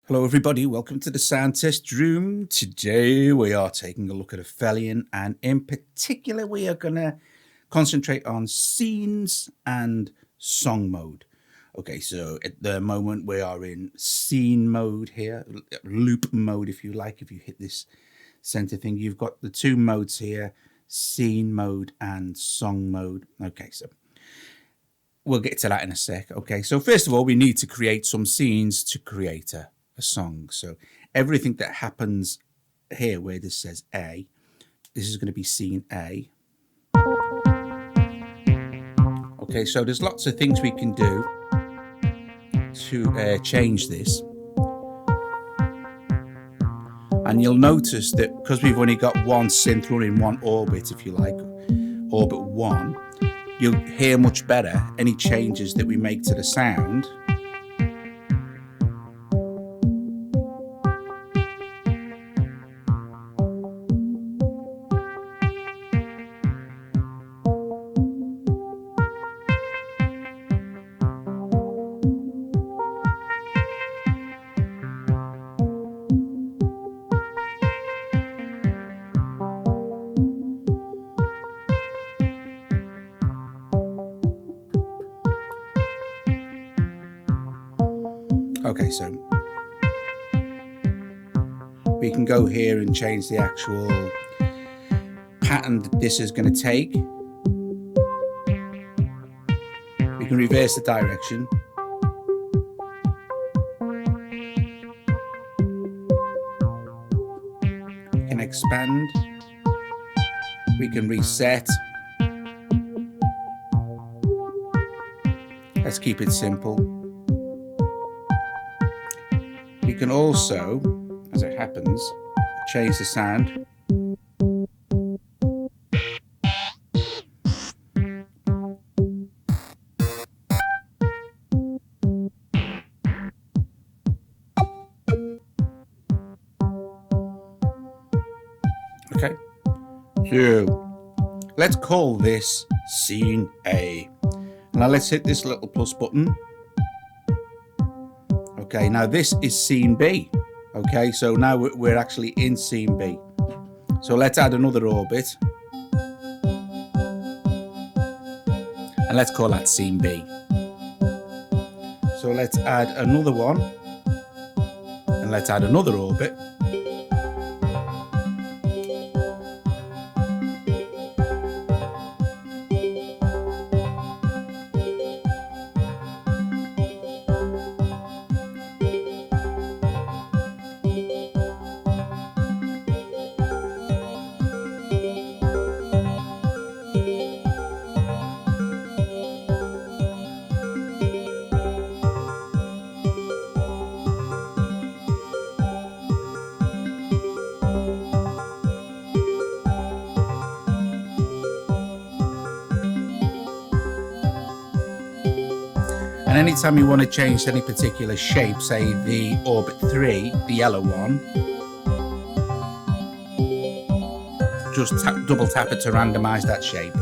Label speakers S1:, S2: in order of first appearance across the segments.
S1: Hello everybody, welcome to the sound test room. Today we are taking a look at Aphelian, and in particular we are going to concentrate on scenes and song mode. Okay, so at the moment we are in scene mode here, loop mode if you like. If you hit this center thing, you've got the two modes here, scene mode and song mode. Okay, so we'll get to that in a sec. Okay, so first of all we need to create some scenes to create a song. So everything that happens here where this says A, this is going to be scene A. Okay, so there's lots of things we can do to change this. And you'll notice that because we've only got one synth running, one orbit, if you like, orbit 1, you'll hear much better any changes that we make to the sound. Okay, so we can go here and change the actual pattern that this is going to take. We can reverse the direction. We can expand. We can reset. Let's keep it simple. We can also, as it happens, change the sound. Okay, so let's call this scene A. Now let's hit this little plus button. Okay, now this is scene B. Okay, so now we're actually in scene B. So let's add another orbit. And let's call that scene B. So let's add another one. And let's add another orbit. And anytime you want to change any particular shape, say the orbit 3, the yellow one, just double tap it to randomize that shape.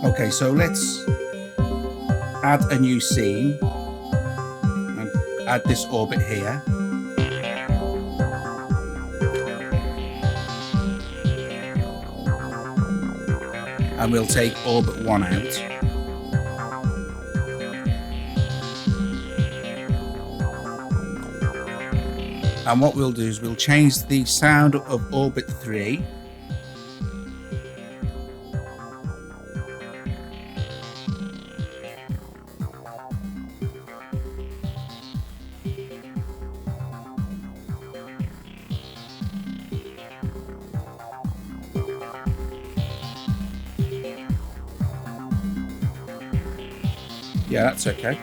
S1: Okay, so let's add a new scene and add this orbit here. And we'll take orbit 1 out. And what we'll do is we'll change the sound of orbit 3. Yeah, that's okay.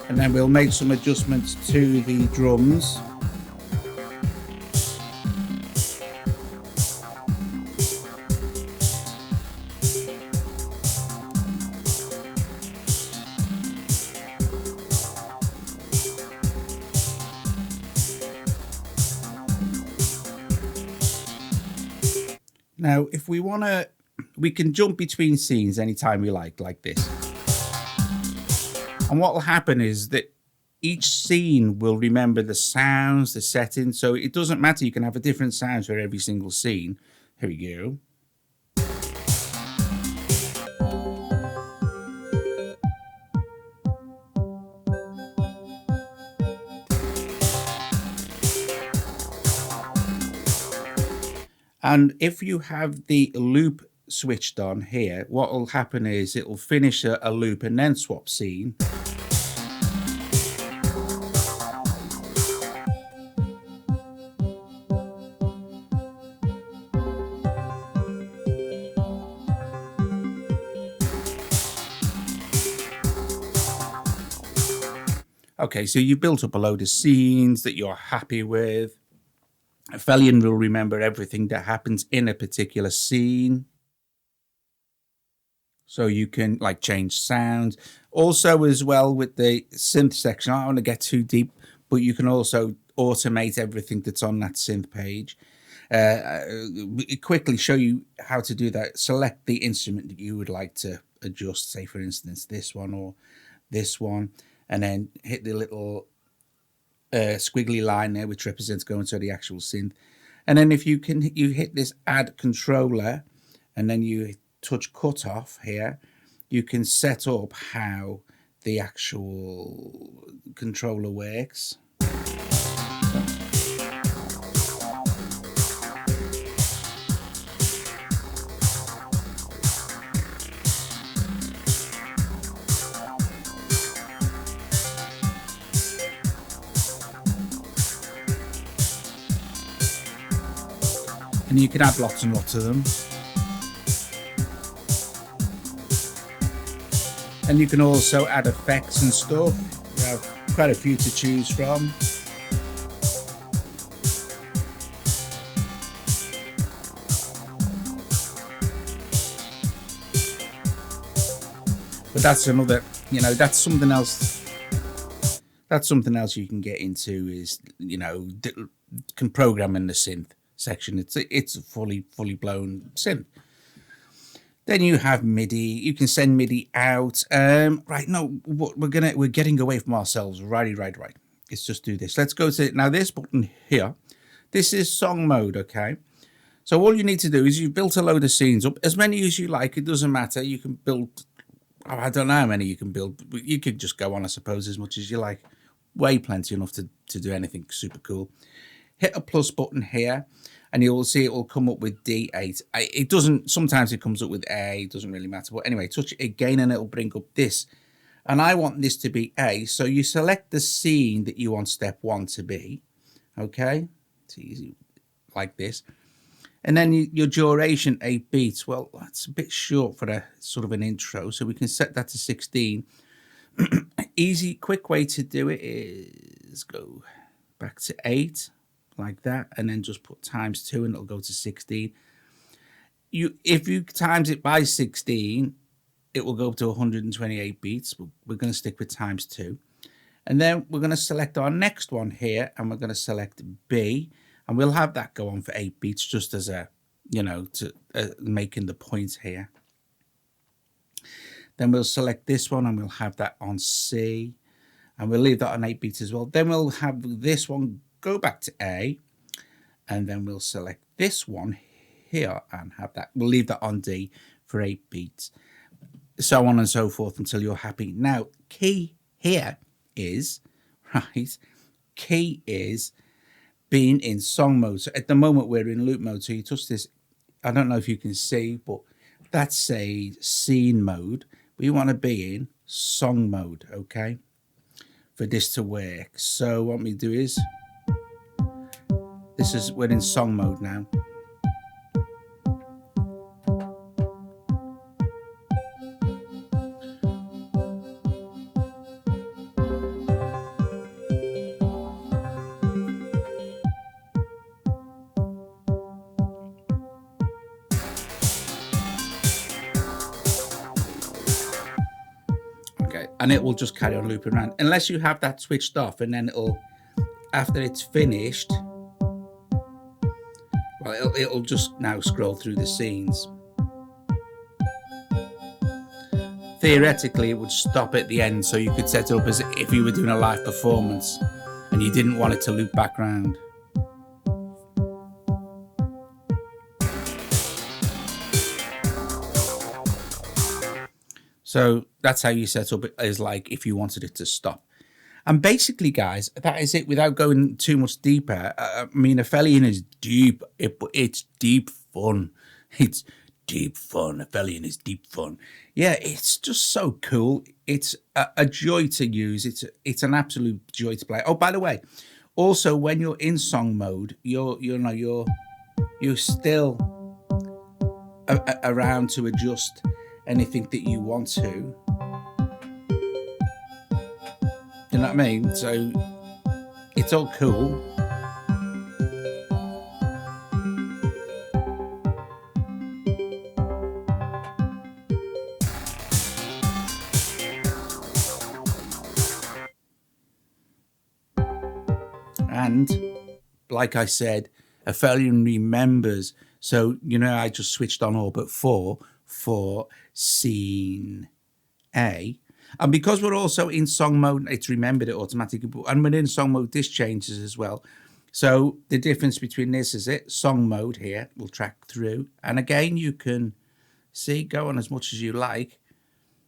S1: And then we'll make some adjustments to the drums. Now, if we want to, we can jump between scenes anytime we like this. And what will happen is that each scene will remember the sounds, the settings. So it doesn't matter. You can have a different sound for every single scene. Here we go. And if you have the loop switched on here, what will happen is it will finish a loop and then swap scene. Okay, so you built up a load of scenes that you're happy with. Aphelian will remember everything that happens in a particular scene. So you can like change sounds. Also as well with the synth section, I don't want to get too deep, but you can also automate everything that's on that synth page. Quickly show you how to do that. Select the instrument that you would like to adjust, say for instance, this one or this one, and then hit the little squiggly line there, which represents going to the actual synth. And then if you hit this add controller, and then you touch cut off here, you can set up how the actual controller works. And you can add lots and lots of them. And you can also add effects and stuff. You have quite a few to choose from. But that's another, you know, that's something else. That's something else you can get into is, you know, can program in the synth section. It's a fully blown synth. Then you have MIDI. You can send MIDI out. Right, no, we're getting away from ourselves. Right. Let's just do this. Let's go to now this button here. This is song mode, okay? So all you need to do is you've built a load of scenes up, as many as you like. It doesn't matter. You can build, I don't know how many you can build, but you could just go on, I suppose, as much as you like. Way plenty enough to do anything super cool. Hit a plus button here, and you'll see it will come up with D8. It doesn't, sometimes it comes up with A, it doesn't really matter. But anyway, touch it again and it'll bring up this. And I want this to be A. So you select the scene that you want step 1 to be. Okay, it's easy like this. And then your duration, 8 beats. Well, that's a bit short for a sort of an intro. So we can set that to 16. Easy, quick way to do it is go back to 8. Like that, and then just put times 2 and it'll go to 16. If you times it by 16, it will go up to 128 beats. We're going to stick with times 2. And then we're going to select our next one here, and we're going to select B, and we'll have that go on for 8 beats just as a, you know, to making the point here. Then we'll select this one and we'll have that on C, and we'll leave that on 8 beats as well. Then we'll have this one go back to A, and then we'll select this one here and have that. We'll leave that on D for 8 beats, so on and so forth until you're happy. Now, key here is, right, key is being in song mode. So at the moment we're in loop mode. So you touch this, I don't know if you can see, but that's a scene mode. We want to be in song mode, okay, for this to work. So what we do is, we're in song mode now. and it will just carry on looping around unless you have that switched off, and then it'll, after it's finished, well, it'll just now scroll through the scenes. Theoretically, it would stop at the end, so you could set it up as if you were doing a live performance and you didn't want it to loop back round. So that's how you set up it, is like if you wanted it to stop. And basically, guys, that is it. Without going too much deeper, I mean, Aphelian is deep. It's deep fun. It's deep fun. Aphelian is deep fun. Yeah, it's just so cool. It's a joy to use. It's an absolute joy to play. Oh, by the way, also when you're in song mode, you're still around to adjust anything that you want to. You know what I mean? So it's all cool. And like I said, Aphelian remembers. So, you know, I just switched on Orbit 4 for scene A. And because we're also in song mode, it's remembered it automatically. And when in song mode, this changes as well. So the difference between this is it. Song mode here will track through. And again, you can see, go on as much as you like.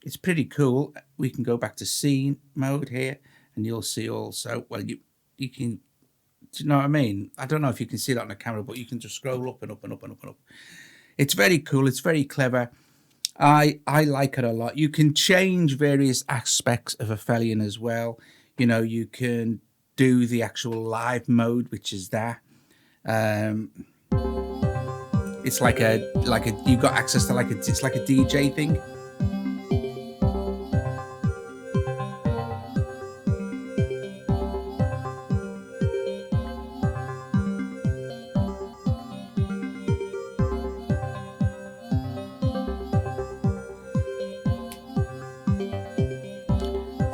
S1: It's pretty cool. We can go back to scene mode here. And you'll see also, well, you can, do you know what I mean? I don't know if you can see that on the camera, but you can just scroll up and up and up and up and up. It's very cool. It's very clever. I like it a lot. You can change various aspects of Aphelian as well. You know, you can do the actual live mode, which is that. It's like a you've got access to it's like a DJ thing.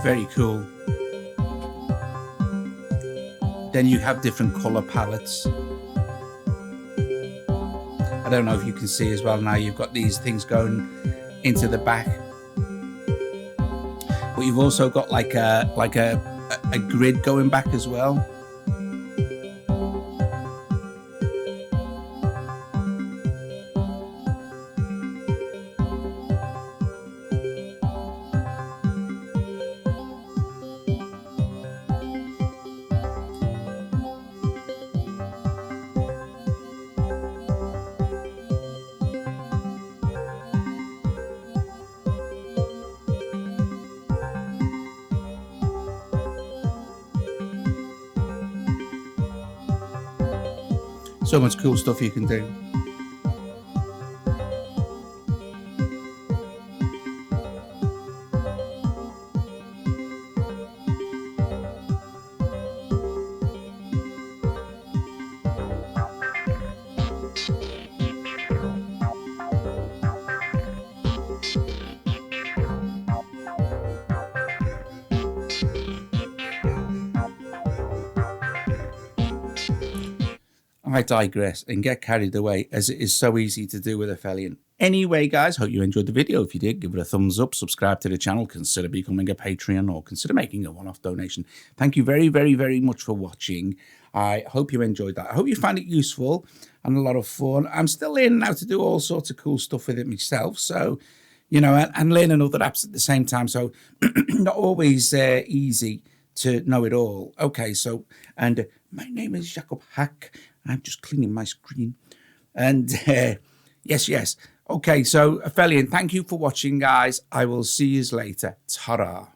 S1: Very cool. Then you have different color palettes. I don't know if you can see as well now, you've got these things going into the back. But you've also got like a grid going back as well. So much cool stuff you can do. I digress and get carried away, as it is so easy to do with Aphelian. Anyway, guys, hope you enjoyed the video. If you did, give it a thumbs up, subscribe to the channel, consider becoming a Patreon, or consider making a one-off donation. Thank you very, very, very much for watching. I hope you enjoyed that. I hope you found it useful and a lot of fun. I'm still learning how to do all sorts of cool stuff with it myself. So, you know, and learning other apps at the same time. So not always easy to know it all. Okay, so, and my name is Jacob Hack. I'm just cleaning my screen. And yes. Okay, so Aphelian, thank you for watching, guys. I will see you later. Ta-ra.